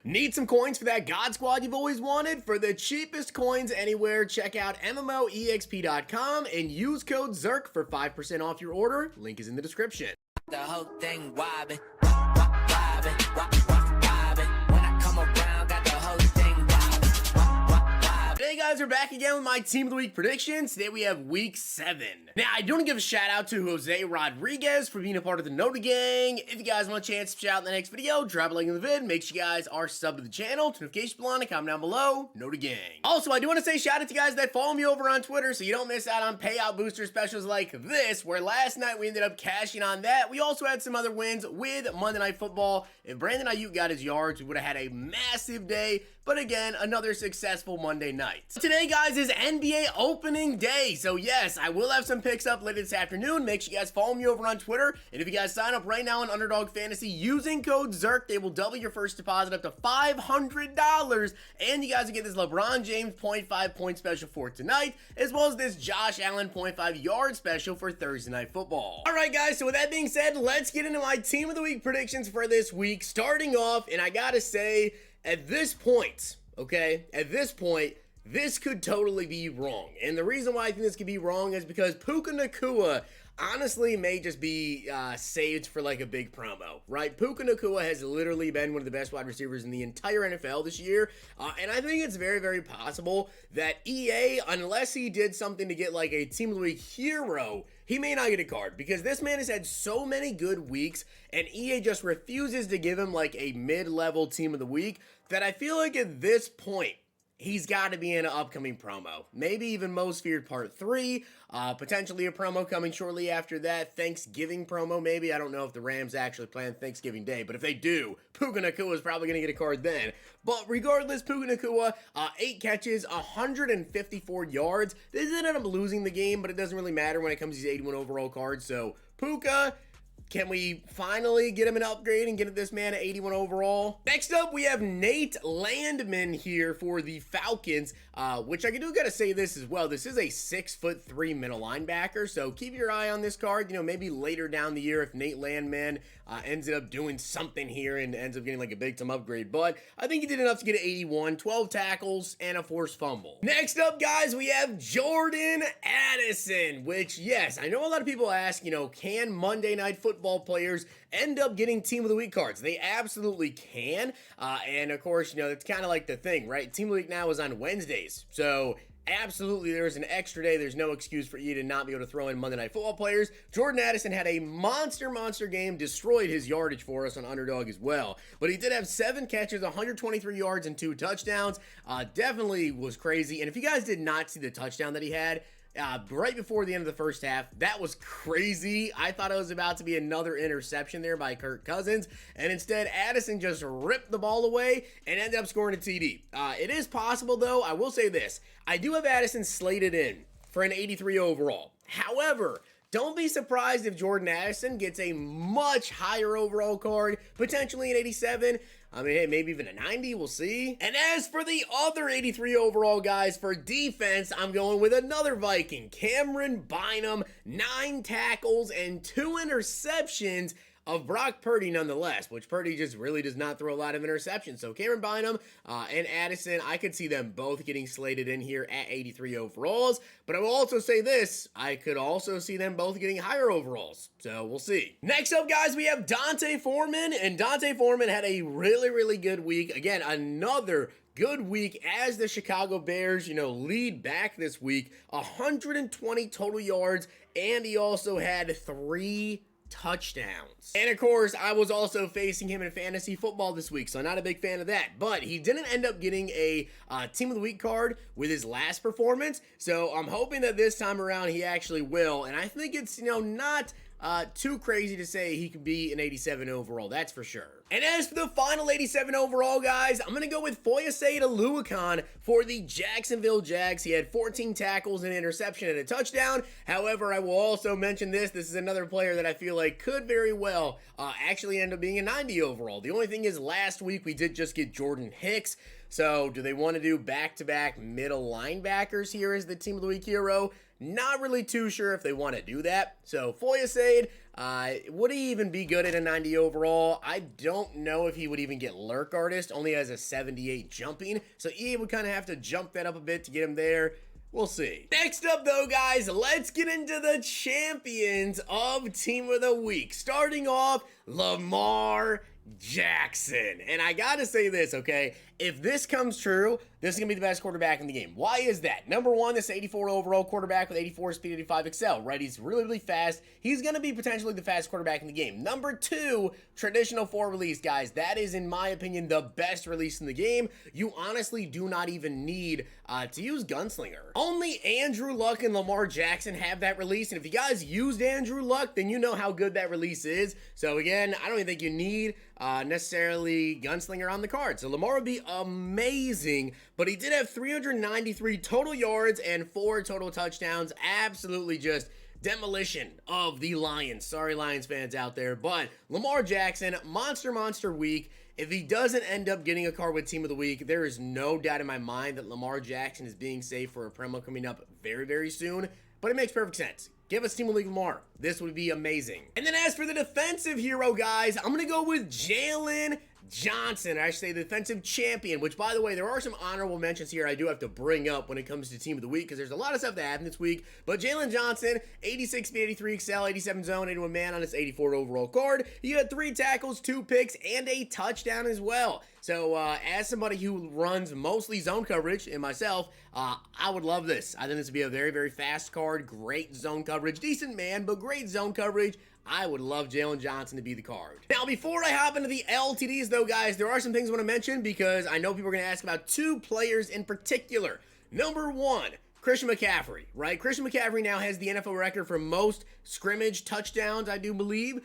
Need some coins for that God Squad you've always wanted? For the cheapest coins anywhere, check out MMOEXP.com and use code ZERK for 5% off your order. Link is in the description. The whole thing wobbin', wobbin', wobbin'. When I come around, got the whole thing wobbin'. Hey guys, we're back again with my Team of the Week predictions. Today we have Week 7. Now, I do want to give a shout out to Jose Rodriguez for being a part of the Totw gang. If you guys want a chance to shout out in the next video, drop a like in the vid. Make sure you guys are subbed to the channel. Notification bell on, comment down below. Totw gang. Also, I do want to say shout out to guys that follow me over on Twitter so you don't miss out on payout booster specials like this, where last night we ended up cashing on that. We also had some other wins with Monday Night Football. If Brandon Ayuk got his yards, we would have had a massive day. But again, another successful Monday night. Today, guys, is NBA opening day. So yes, I will have some picks up later this afternoon. Make sure you guys follow me over on Twitter. And if you guys sign up right now on Underdog Fantasy using code ZERK, they will double your first deposit up to $500. And you guys will get this LeBron James 0.5 point special for tonight, as well as this Josh Allen 0.5 yard special for Thursday Night Football. All right, guys, so with that being said, let's get into my Team of the Week predictions for this week. Starting off, and I gotta say, at this point, this could totally be wrong. And the reason why I think this could be wrong is because Puka Nacua honestly may just be saved for like a big promo, right? Puka Nacua has literally been one of the best wide receivers in the entire NFL this year. And I think it's very, very possible that EA, unless he did something to get like a Team of the Week hero, he may not get a card, because this man has had so many good weeks and EA just refuses to give him like a mid-level Team of the Week that I feel like at this point, he's got to be in an upcoming promo. Maybe even Most Feared Part 3. Potentially a promo coming shortly after that. Thanksgiving promo, maybe. I don't know if the Rams actually plan Thanksgiving Day. But if they do, Puka Nacua is probably going to get a card then. But regardless, Puka Nacua, 8 catches, 154 yards. They did end up losing the game, but it doesn't really matter when it comes to these 81 overall cards. So, Puka, can we finally get him an upgrade and get this man at 81 overall? Next up, we have Nate Landman here for the Falcons, which I do gotta say this as well. This is a 6'3" middle linebacker, so keep your eye on this card. You know, maybe later down the year if Nate Landman ends up doing something here and ends up getting like a big time upgrade. But I think he did enough to get an 81, 12 tackles, and a forced fumble. Next up, guys, we have Jordan Addison, which, yes, I know a lot of people ask, you know, can Monday Night Football players end up getting Team of the Week cards? They absolutely can. And of course, you know, it's kind of like the thing, right? Team of the Week now is on Wednesdays. So absolutely, there's an extra day. There's no excuse for you to not be able to throw in Monday Night Football players. Jordan Addison had a monster game, destroyed his yardage for us on Underdog as well. But he did have 7 catches, 123 yards, and 2 touchdowns. Definitely was crazy. And if you guys did not see the touchdown that he had, right before the end of the first half, that was crazy. I thought it was about to be another interception there by Kirk Cousins, and instead Addison just ripped the ball away and ended up scoring a TD. It is possible, though. I will say this. I do have Addison slated in for an 83 overall. However, don't be surprised if Jordan Addison gets a much higher overall card, potentially an 87. I mean, hey, maybe even a 90, we'll see. And as for the other 83 overall guys for defense, I'm going with another Viking, Cameron Bynum, 9 tackles and 2 interceptions of Brock Purdy nonetheless, which Purdy just really does not throw a lot of interceptions. So Cameron Bynum and Addison, I could see them both getting slated in here at 83 overalls. But I will also say this, I could also see them both getting higher overalls. So we'll see. Next up, guys, we have D'Onta Foreman. And D'Onta Foreman had a really good week. Again, another good week as the Chicago Bears, you know, lead back this week. 120 total yards, and he also had 3 touchdowns. And of course, I was also facing him in fantasy football this week, so I'm not a big fan of that. But he didn't end up getting a Team of the Week card with his last performance, so I'm hoping that this time around he actually will. And I think it's, you know, not too crazy to say he could be an 87 overall, that's for sure. And as for the final 87 overall, guys, I'm going to go with Foyesade Oluokun for the Jacksonville Jags. He had 14 tackles, an interception, and a touchdown. However, I will also mention this. This is another player that I feel like could very well actually end up being a 90 overall. The only thing is last week we did just get Jordan Hicks. So do they want to do back-to-back middle linebackers here as the Team of the Week hero? Not really too sure if they want to do that. So Foyesade, Would he even be good at a 90 overall? I don't know if he would even get Lurk Artist, only has a 78 jumping, so EA would kind of have to jump that up a bit to get him there. We'll see. Next up, though, guys, let's get into the champions of Team of the Week. Starting off, Lamar Jackson. And I gotta say this, okay? If this comes true, this is gonna be the best quarterback in the game. Why is that? Number one, this 84 overall quarterback with 84 speed, 85 excel, right? He's really, really fast. He's gonna be potentially the fastest quarterback in the game. Number two, traditional 4 release, guys. That is, in my opinion, the best release in the game. You honestly do not even need to use Gunslinger. Only Andrew Luck and Lamar Jackson have that release, and if you guys used Andrew Luck, then you know how good that release is. So again, I don't even think you need necessarily Gunslinger on the card. So Lamar would be amazing, but he did have 393 total yards and 4 total touchdowns. Absolutely just demolition of the Lions. Sorry, Lions fans out there, but Lamar Jackson, monster week. If he doesn't end up getting a card with Team of the Week, there is no doubt in my mind that Lamar Jackson is being saved for a promo coming up very, very soon, but it makes perfect sense. Give us Team of the Week Lamar. This would be amazing. And then as for the defensive hero, guys, I'm going to go with Jalen Johnson, I should say the defensive champion, which, by the way, there are some honorable mentions here I do have to bring up when it comes to Team of the Week, because there's a lot of stuff that happened this week. But Jalen Johnson, 86 speed, 83 excel, 87 zone, 81 man on his 84 overall card. He had 3 tackles, 2 picks, and a touchdown as well. So, as somebody who runs mostly zone coverage, and myself, I would love this. I think this would be a very, very fast card, great zone coverage, decent man, but great zone coverage. I would love Jalen Johnson to be the card. Now, before I hop into the LTDs, though, guys, there are some things I want to mention because I know people are going to ask about 2 players in particular. Number 1, Christian McCaffrey, right? Christian McCaffrey now has the NFL record for most scrimmage touchdowns, I do believe,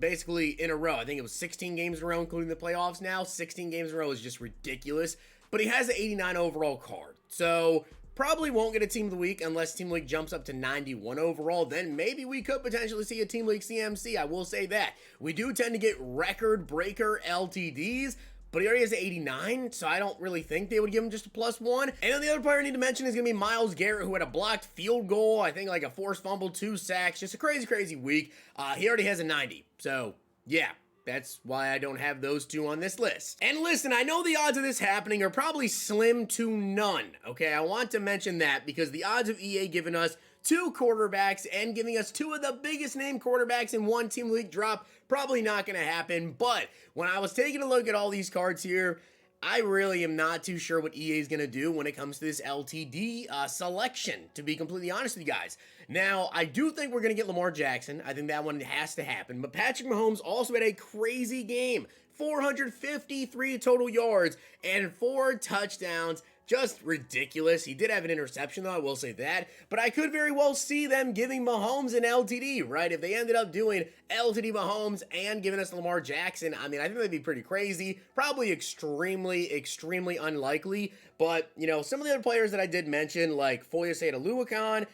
basically in a row. I think it was 16 games in a row, including the playoffs now. 16 games in a row is just ridiculous. But he has an 89 overall card. So probably won't get a Team of the Week unless Team League jumps up to 91 overall. Then maybe we could potentially see a Team League CMC. I will say that. We do tend to get record breaker LTDs, but he already has an 89, so I don't really think they would give him just a +1. And then the other player I need to mention is going to be Myles Garrett, who had a blocked field goal, I think like a forced fumble, 2 sacks, just a crazy week. He already has a 90, so yeah. That's why I don't have those 2 on this list. And listen, I know the odds of this happening are probably slim to none, okay? I want to mention that because the odds of EA giving us 2 quarterbacks and giving us 2 of the biggest name quarterbacks in one Team League drop, probably not going to happen. But when I was taking a look at all these cards here, I really am not too sure what EA is going to do when it comes to this LTD selection, to be completely honest with you guys. Now, I do think we're going to get Lamar Jackson. I think that one has to happen. But Patrick Mahomes also had a crazy game. 453 total yards and 4 touchdowns. Just ridiculous. He did have an interception, though, I will say that. But I could very well see them giving Mahomes an LTD, right? If they ended up doing LTD Mahomes and giving us Lamar Jackson, I mean, I think that'd be pretty crazy. Probably extremely unlikely. But, you know, some of the other players that I did mention, like Foyesade Aluakon,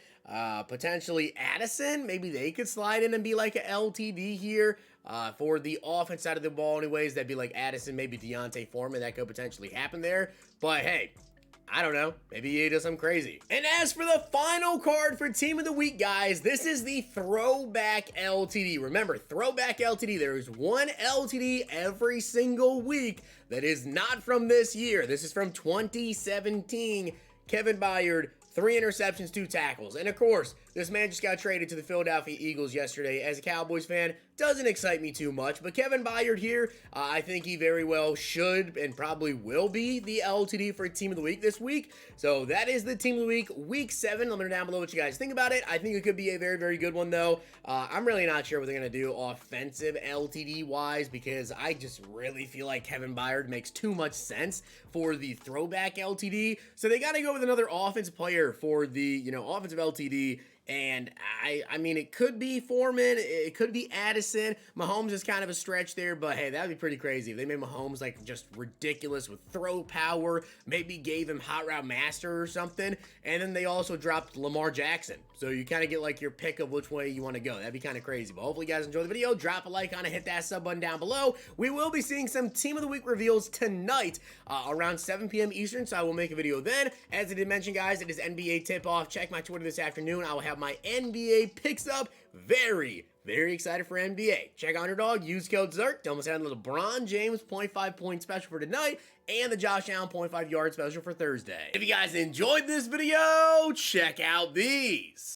potentially Addison, maybe they could slide in and be like a LTD here. For the offense side of the ball anyways, that'd be like Addison, maybe Deontay Foreman. That could potentially happen there. But hey, I don't know. Maybe he does something crazy. And as for the final card for Team of the Week, guys, this is the Throwback LTD. Remember, Throwback LTD, there is one LTD every single week that is not from this year. This is from 2017. Kevin Byard, 3 interceptions, 2 tackles. And of course, this man just got traded to the Philadelphia Eagles yesterday. As a Cowboys fan, doesn't excite me too much. But Kevin Byard here, I think he very well should and probably will be the LTD for Team of the Week this week. So that is the Team of the Week, Week 7. Let me know down below what you guys think about it. I think it could be a very good one, though. I'm really not sure what they're going to do offensive LTD-wise because I just really feel like Kevin Byard makes too much sense for the Throwback LTD. So they got to go with another offensive player for the, you know, offensive LTD. And I mean, it could be Foreman, it could be Addison. Mahomes is kind of a stretch there, but hey, that'd be pretty crazy if they made Mahomes like just ridiculous with throw power, maybe gave him Hot Route Master or something, and then they also dropped Lamar Jackson. So you kind of get like your pick of which way you want to go. That'd be kind of crazy. But hopefully you guys enjoy the video. Drop a like on it, hit that sub button down below. We will be seeing some Team of the Week reveals tonight around 7 p.m. Eastern, so I will make a video then. As I did mention, guys, it is NBA tip-off. Check my Twitter this afternoon. I will have my NBA picks up very Very excited for NBA. Check out Underdog, use code ZERK to almost add a LeBron James 0.5 point special for tonight and the Josh Allen 0.5 yard special for Thursday. If you guys enjoyed this video, check out these.